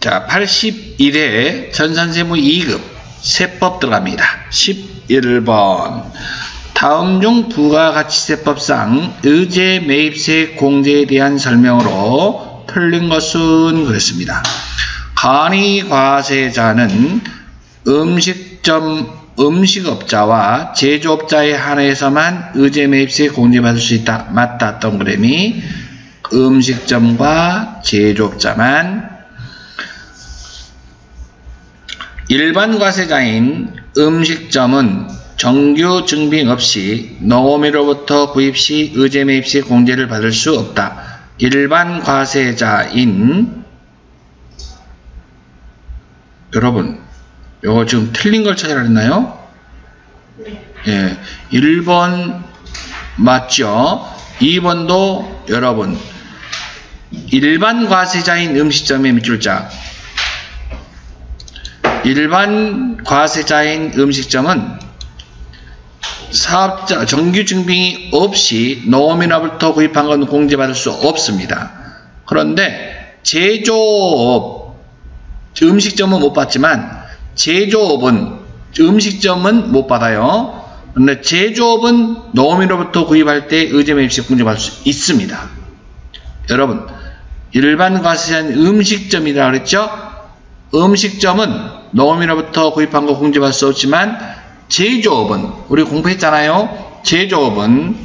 자, 81회 전산세무 2급 세법 들어갑니다. 11번. 다음 중 부가가치세법상 의제 매입세 공제에 대한 설명으로 틀린 것은 그랬습니다. 간이과세자는 음식업자와 제조업자에 한해서만 의제 매입세 공제받을 수 있다. 맞다. 동그라미. 음식점과 제조업자만. 일반 과세자인 음식점은 정규 증빙 없이 농어민으로부터 구입 시 의제 매입세 공제를 받을 수 없다. 일반 과세자인, 여러분 요거 지금 틀린 걸 찾으라 했나요? 네. 예, 1번 맞죠? 2번도 여러분 일반 과세자인 음식점의 밑줄자, 일반 과세자인 음식점은 사업자 정규 증빙이 없이 농어민으로부터 구입한 건 공제받을 수 없습니다. 그런데 제조업, 음식점은 못 받지만 제조업은, 음식점은 못 받아요. 그런데 제조업은 농어민으로부터 구입할 때 의제 매입세 공제받을 수 있습니다. 여러분, 일반 과세자인 음식점이라고 그랬죠? 음식점은 농어민으로부터 구입한 거 공제받을 수 없지만 제조업은, 우리 공부했잖아요. 제조업은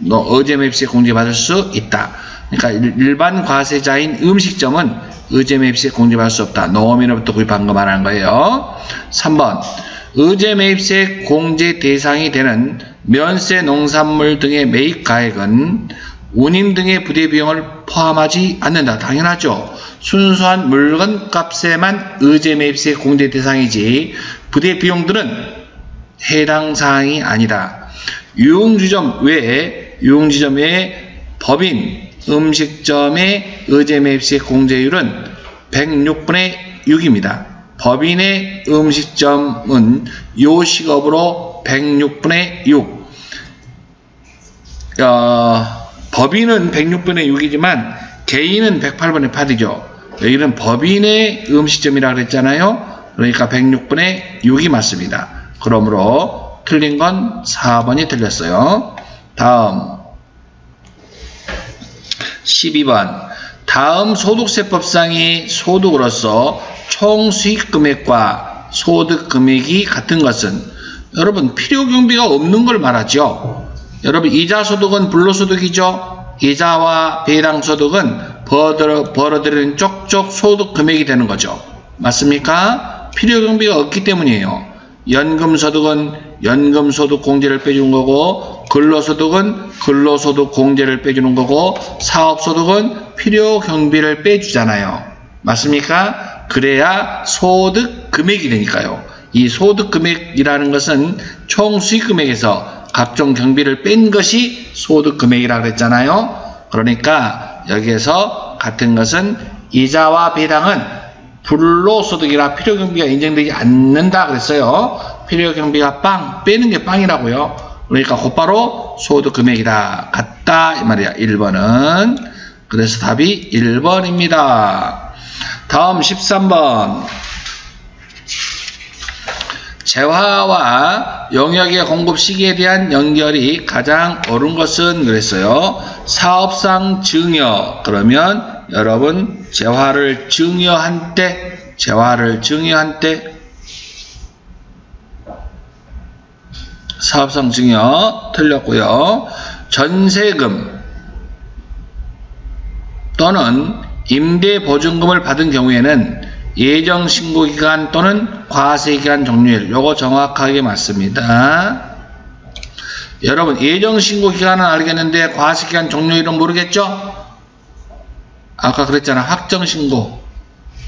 의제 매입세 공제받을 수 있다. 그러니까 일반 과세자인 음식점은 의제 매입세 공제받을 수 없다. 농어민으로부터 구입한 거 말하는 거예요. 3번. 의제 매입세 공제 대상이 되는 면세 농산물 등의 매입 가액은 운임 등의 부대 비용을 포함하지 않는다. 당연하죠. 순수한 물건 값에만 의제 매입세 공제 대상이지 부대 비용들은 해당 사항이 아니다. 유흥주점 외에 법인 음식점의 의제 매입세 공제율은 106분의 6입니다. 법인의 음식점은 요식업으로 106분의 6. 법인은 106분의 6이지만 개인은 108분의 8이죠. 여기는 법인의 음식점이라고 그랬잖아요. 그러니까 106분의 6이 맞습니다. 그러므로 틀린 건 4번이 틀렸어요. 다음 12번. 다음 소득세법상의 소득으로서 총 수익금액과 소득금액이 같은 것은, 여러분 필요경비가 없는 걸 말하죠. 여러분 이자소득은 불로소득이죠. 이자와 배당소득은 벌어들이는 쪽쪽 소득금액이 되는 거죠. 맞습니까? 필요경비가 없기 때문이에요. 연금소득은 연금소득 공제를 빼주는 거고, 근로소득은 근로소득 공제를 빼주는 거고, 사업소득은 필요경비를 빼주잖아요. 맞습니까? 그래야 소득금액이 되니까요. 이 소득금액이라는 것은 총 수익금액에서 각종 경비를 뺀 것이 소득금액이라고 그랬잖아요. 그러니까 여기에서 같은 것은 이자와 배당은 불로소득이라 필요경비가 인정되지 않는다 그랬어요. 필요경비가 빵, 빼는 게 빵이라고요. 그러니까 곧바로 소득금액이다. 같다 이 말이야. 1번은. 그래서 답이 1번입니다. 다음 13번. 재화와 용역의 공급 시기에 대한 연결이 가장 옳은 것은 그랬어요. 사업상 증여. 그러면 여러분 재화를 증여한 때, 사업상 증여 틀렸고요. 전세금 또는 임대보증금을 받은 경우에는 예정신고기간 또는 과세기간 종료일, 요거 정확하게 맞습니다. 여러분 예정신고기간은 알겠는데 과세기간 종료일은 모르겠죠? 아까 그랬잖아. 확정신고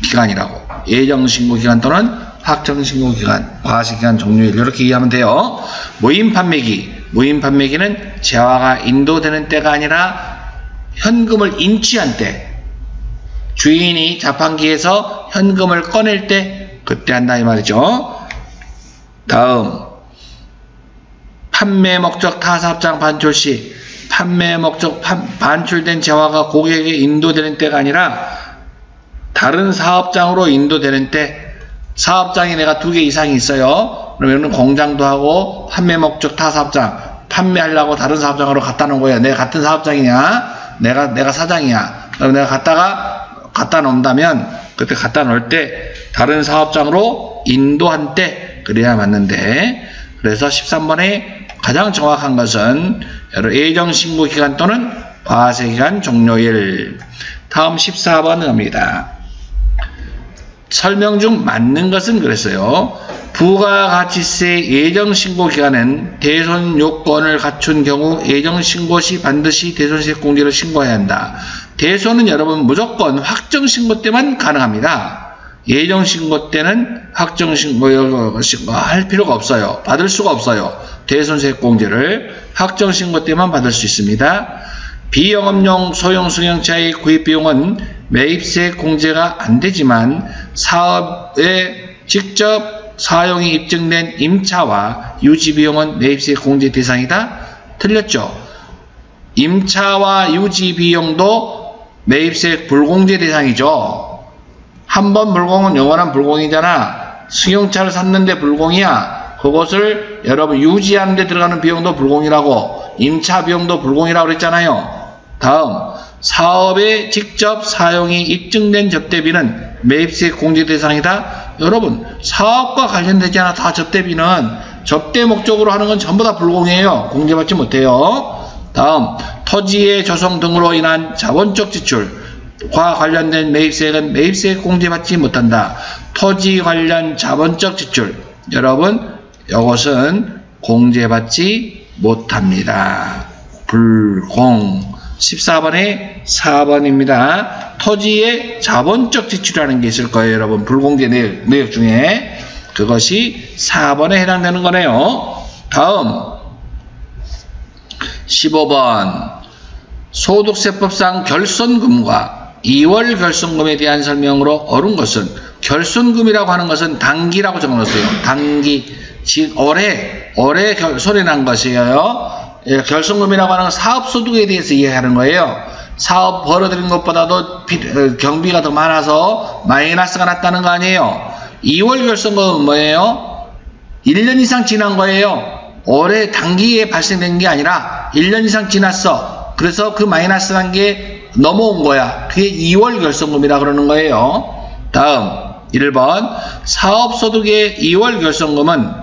기간이라고. 예정신고기간 또는 확정신고기간, 과세기간 종료일, 이렇게 이해하면 돼요. 무인판매기는 재화가 인도되는 때가 아니라 현금을 인취한 때, 주인이 자판기에서 현금을 꺼낼 때 그때 한다 이 말이죠. 다음 판매 목적 타사업장 반출 시, 판매 목적 반출된 재화가 고객에게 인도되는 때가 아니라 다른 사업장으로 인도되는 때 사업장이 내가 2개 이상이 있어요. 그러면 공장도 하고 판매 목적 타 사업장 판매하려고 다른 사업장으로 갖다 놓은 거예요. 내가 같은 사업장이냐? 내가 사장이야. 그럼 내가 갖다 놓는다면 그때 갖다 놓을 때 다른 사업장으로 인도한 때 그래야 맞는데, 그래서 13번에 가장 정확한 것은 예정신고 기간 또는 과세기간 종료일. 다음 14번 갑니다. 설명 중 맞는 것은 그랬어요. 부가가치세 예정신고 기간은 대손 요건을 갖춘 경우 예정신고 시 반드시 대손세 공제를 신고해야 한다. 대손은 여러분 무조건 확정신고 때만 가능합니다. 예정신고 때는 확정신고 할 필요가 없어요. 받을 수가 없어요. 대손세 공제를 확정신고 때만 받을 수 있습니다. 비영업용 소형 승용차의 구입 비용은 매입세 공제가 안 되지만 사업에 직접 사용이 입증된 임차와 유지 비용은 매입세 공제 대상이다. 틀렸죠? 임차와 유지 비용도 매입세 불공제 대상이죠. 한 번 불공은 영원한 불공이잖아. 승용차를 샀는데 불공이야. 그것을 여러분 유지하는 데 들어가는 비용도 불공이라고, 임차 비용도 불공이라고 그랬잖아요. 다음, 사업에 직접 사용이 입증된 접대비는 매입세 공제 대상이다. 여러분, 사업과 관련되지 않아 다 접대비는 접대 목적으로 하는 건 전부 다 불공이에요. 공제받지 못해요. 다음, 토지의 조성 등으로 인한 자본적 지출과 관련된 매입세액은 매입세 공제받지 못한다. 토지 관련 자본적 지출, 여러분 이것은 공제받지 못합니다. 불공. 14번에 4번입니다. 토지의 자본적 지출이라는 게 있을 거예요. 여러분 불공제 내역 중에 그것이 4번에 해당되는 거네요. 다음 15번 소득세법상 결손금과 2월 결손금에 대한 설명으로 옳은 것은, 결손금이라고 하는 것은 단기라고 적어놓았어요. 단기, 즉 올해 결손이 난 것이에요. 결손금이라고 하는 건 사업소득에 대해서 이해하는 거예요. 사업 벌어들인 것보다도 경비가 더 많아서 마이너스가 났다는 거 아니에요. 2월 결손금은 뭐예요? 1년 이상 지난 거예요. 올해 단기에 발생된 게 아니라 1년 이상 지났어. 그래서 그 마이너스 난 게 넘어온 거야. 그게 2월 결손금이라 그러는 거예요. 다음 1번 사업소득의 2월 결손금은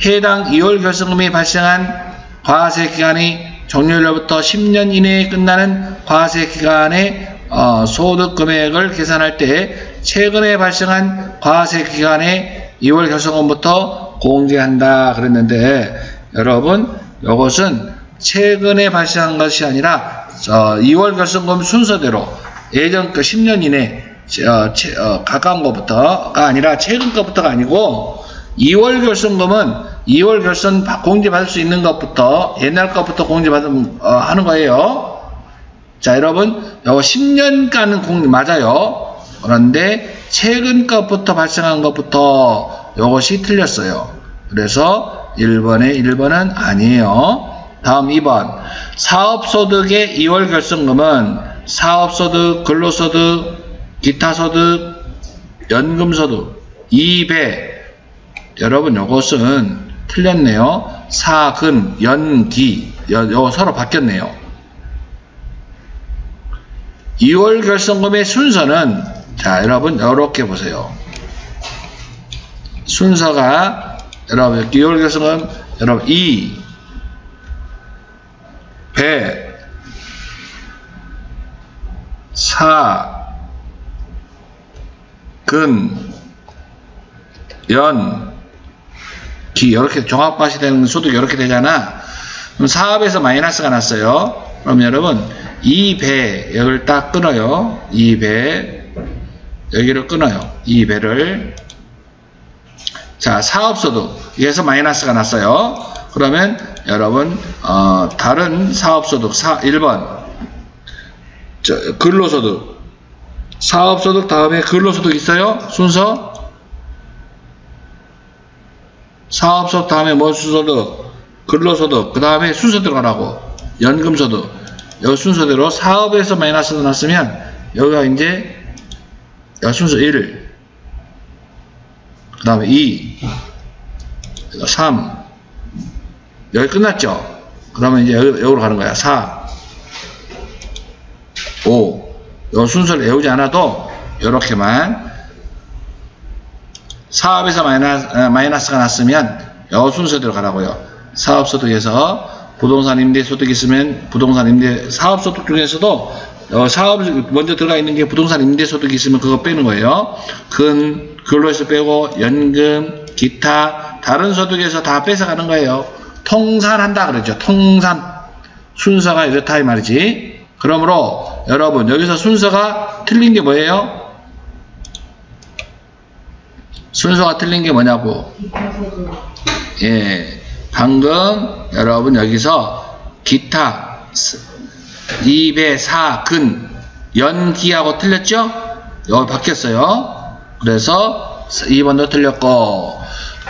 해당 2월 결손금이 발생한 과세기간이 종료일로부터 10년 이내에 끝나는 과세기간의 소득금액을 계산할 때 최근에 발생한 과세기간의 2월 결손금부터 공제한다 그랬는데, 여러분 이것은 최근에 발생한 것이 아니라 2월 결손금 순서대로 예전 그 10년 이내 가까운 것부터가 아니라 최근 것부터가 아니고, 2월 결손금은 2월 결손 공제 받을 수 있는 것부터, 옛날 것부터 공제 하는 거예요. 자, 여러분 이거 10년간은 공제 맞아요. 그런데 최근 것부터 발생한 것부터 이것이 틀렸어요. 그래서 1번은 아니에요. 다음 2번 사업소득의 2월 결손금은 사업소득, 근로소득, 기타소득, 연금소득, 2배. 여러분 이것은 틀렸네요. 사근, 연기, 이거 서로 바뀌었네요. 2월 결손금의 순서는, 자 여러분 이렇게 보세요. 순서가 여러분 2월 결손금 여러분 2, 배, 4, 근, 연, 기, 이렇게 종합과세되는 소득이 이렇게 되잖아. 그럼 사업에서 마이너스가 났어요. 그럼 여러분 2배 여기를 딱 끊어요. 2배 여기를 끊어요. 2배를. 자, 사업소득에서 마이너스가 났어요. 그러면 여러분 다른 사업소득 1번 근로소득, 사업소득 다음에 근로소득 있어요? 순서? 사업소득 다음에 뭐 순서도? 근로소득, 그 다음에 순서 들어가라고. 연금소득. 여기 순서대로 사업에서 마이너스가 났으면 여기가 이제 순서 1, 그 다음에 2, 3, 여기 끝났죠? 그러면 이제 여기로 가는 거야. 4, 5, 요 순서를 외우지 않아도 요렇게만 사업에서 마이너스가 났으면 요 순서대로 가라고요. 사업소득에서 부동산 임대소득이 있으면 부동산 임대 사업소득 중에서도 사업 먼저 들어가 있는 게 부동산 임대소득이 있으면 그거 빼는 거예요. 근로에서 빼고 연금, 기타, 다른 소득에서 다 뺏어가는 거예요. 통산한다 그러죠. 통산 순서가 이렇다 이 말이지. 그러므로 여러분 여기서 순서가 틀린 게 뭐예요? 순서가 틀린 게 뭐냐고. 예, 방금 여러분 여기서 기타 2배 4 근 연기하고 틀렸죠? 여기 바뀌었어요. 그래서 2번도 틀렸고,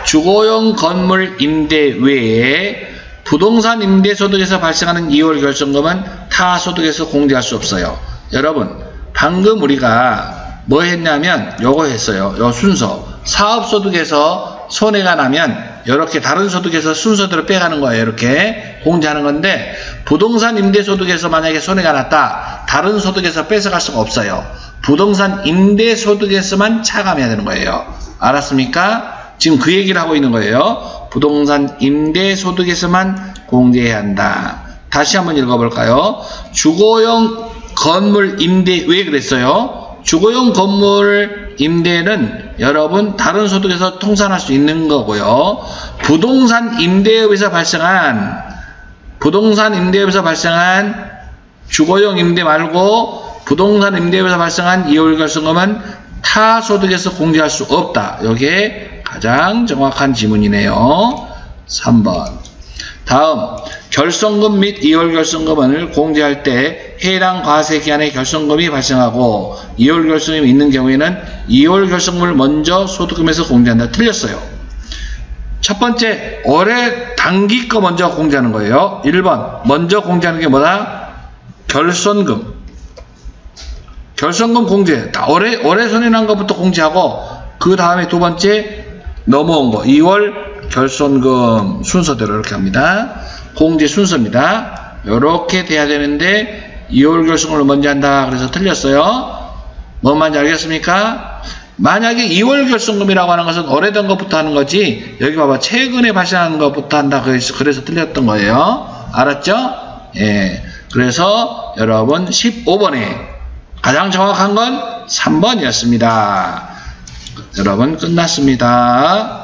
주거용 건물 임대 외에 부동산 임대소득에서 발생하는 2월 결정금은 타 소득에서 공제할 수 없어요. 여러분 방금 우리가 뭐 했냐면 요거 했어요. 요 순서 사업소득에서 손해가 나면 이렇게 다른 소득에서 순서대로 빼가는 거예요. 이렇게 공제하는 건데, 부동산 임대소득에서 만약에 손해가 났다, 다른 소득에서 뺏어갈 수가 없어요. 부동산 임대소득에서만 차감해야 되는 거예요. 알았습니까? 지금 그 얘기를 하고 있는 거예요. 부동산 임대소득에서만 공제해야 한다. 다시 한번 읽어볼까요? 주거용 건물 임대 왜 그랬어요? 주거용 건물 임대는 여러분 다른 소득에서 통산할 수 있는 거고요. 부동산 임대업에서 발생한 주거용 임대 말고 부동산 임대업에서 발생한 2월 결정금은 타 소득에서 공제할 수 없다. 이게 가장 정확한 지문이네요. 3번. 다음, 결손금 및 2월 결손금을 공제할 때 해당 과세기간에 결손금이 발생하고 2월 결손금이 있는 경우에는 2월 결손금을 먼저 소득금에서 공제한다. 틀렸어요. 첫 번째, 올해 단기 거 먼저 공제하는 거예요. 1번, 먼저 공제하는 게 뭐다? 결손금. 결손금 공제. 올해 손해난 것부터 공제하고, 그 다음에 두 번째, 넘어온 거. 2월 결손금 순서대로 이렇게 합니다. 공제 순서입니다. 이렇게 돼야 되는데 2월 결손금을 먼저 한다. 그래서 틀렸어요. 뭔 말인지 알겠습니까? 만약에 2월 결손금이라고 하는 것은 오래된 것부터 하는 거지, 여기 봐봐, 최근에 발생한 것부터 한다. 그래서 틀렸던 거예요. 알았죠? 예. 그래서 여러분 15번에 가장 정확한 건 3번이었습니다. 여러분 끝났습니다.